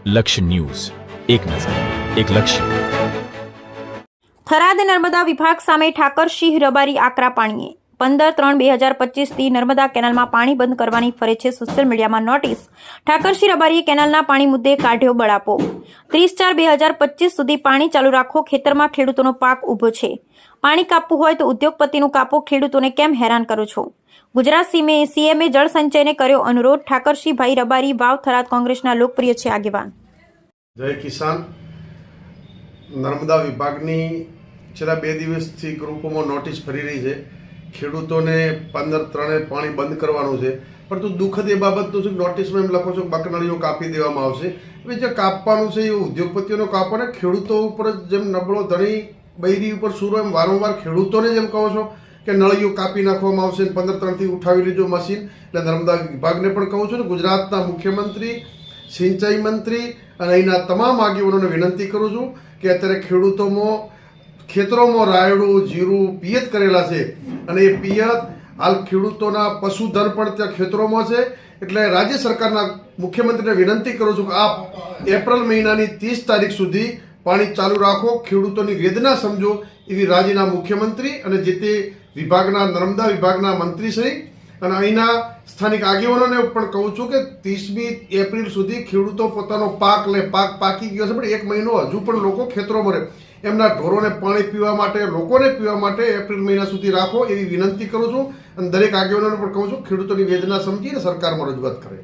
લક્ષ્ય ન્યૂઝ, એક નજર, એક લક્ષ્ય. થરાદ નર્મદા વિભાગ સામે ઠાકરસિંહ રબારી આકરા પાણીએ 15/3/2025થી નર્મદા કેનાલમાં પાણી બંધ કરવાની ફરે છે. સોશિયલ મીડિયામાં નોટિસ. ઠાકરસિંહ રબારીએ કેનાલના પાણી મુદ્દે કાઢ્યો બળાપો. 30/4/2025 સુધી પાણી ચાલુ રાખો. ખેતરમાં ખેડૂતોનો પાક ઊભો છે. પાણી કાપવું હોય તો ઉદ્યોગપતિનું કાપો. ખેડૂતોને કેમ હેરાન કરો છો? ગુજરાત સીએમએ જળ સંચયને કર્યો અનુરોધ. ઠાકરસિંહભાઈ રબારી, વાવ, થરાદ કોંગ્રેસના લોકપ્રિય છે આગેવાન. જય કિસાન. નર્મદા વિભાગની છેલ્લા 2 દિવસથી ગ્રુપોમાં નોટિસ ફરી રહી છે. ખેડૂતોને 15/3 પાણી બંધ કરવાનું છે. પરંતુ દુઃખદ એ બાબતનું છે કે નોટિસમાં એમ લખો છો કે બકનળીઓ કાપી દેવામાં આવશે. હવે જે કાપવાનું છે એ ઉદ્યોગપતિઓનો કાપો ને ખેડૂતો ઉપર જેમ નબળો ધણી બૈરી ઉપર સુરો એમ વારંવાર ખેડૂતોને જેમ કહો છો કે નળીઓ કાપી નાખવામાં આવશે, 15/3થી ઉઠાવી લીધો મશીન. એટલે નર્મદા વિભાગને પણ કહું છું ને, ગુજરાતના મુખ્યમંત્રી, સિંચાઈ મંત્રી અને અહીંના તમામ આગેવાનોને વિનંતી કરું છું કે અત્યારે ખેતરોમાં રાયડું, જીરું, પિયત કરેલા છે અને એ પિયત હાલ ખેડૂતોના પશુધન પણ ત્યાં ખેતરોમાં છે. એટલે રાજ્ય સરકારના મુખ્યમંત્રીને વિનંતી કરું છું કે આપ એપ્રિલ મહિનાની 30 તારીખ સુધી પાણી ચાલુ રાખો, ખેડૂતોની વેદના સમજો. એવી રાજ્યના મુખ્યમંત્રી અને જે તે વિભાગના, નર્મદા વિભાગના મંત્રીશ્રી અને અહીંના સ્થાનિક આગેવાનોને પણ કહું છું કે 30મી એપ્રિલ સુધી ખેડૂતો પોતાનો પાક લે. પાક પાકી ગયો છે પણ 1 મહિનો હજુ પણ લોકો ખેતરોમાં રહે. એમના ઢોરોને પાણી પીવા માટે, લોકોને પીવા માટે એપ્રિલ મહિના સુધી રાખો એવી વિનંતી કરું છું. અને દરેક આગેવાનોને પણ કહું છું ખેડૂતોની વેદના સમજીને સરકારમાં રજૂઆત કરે.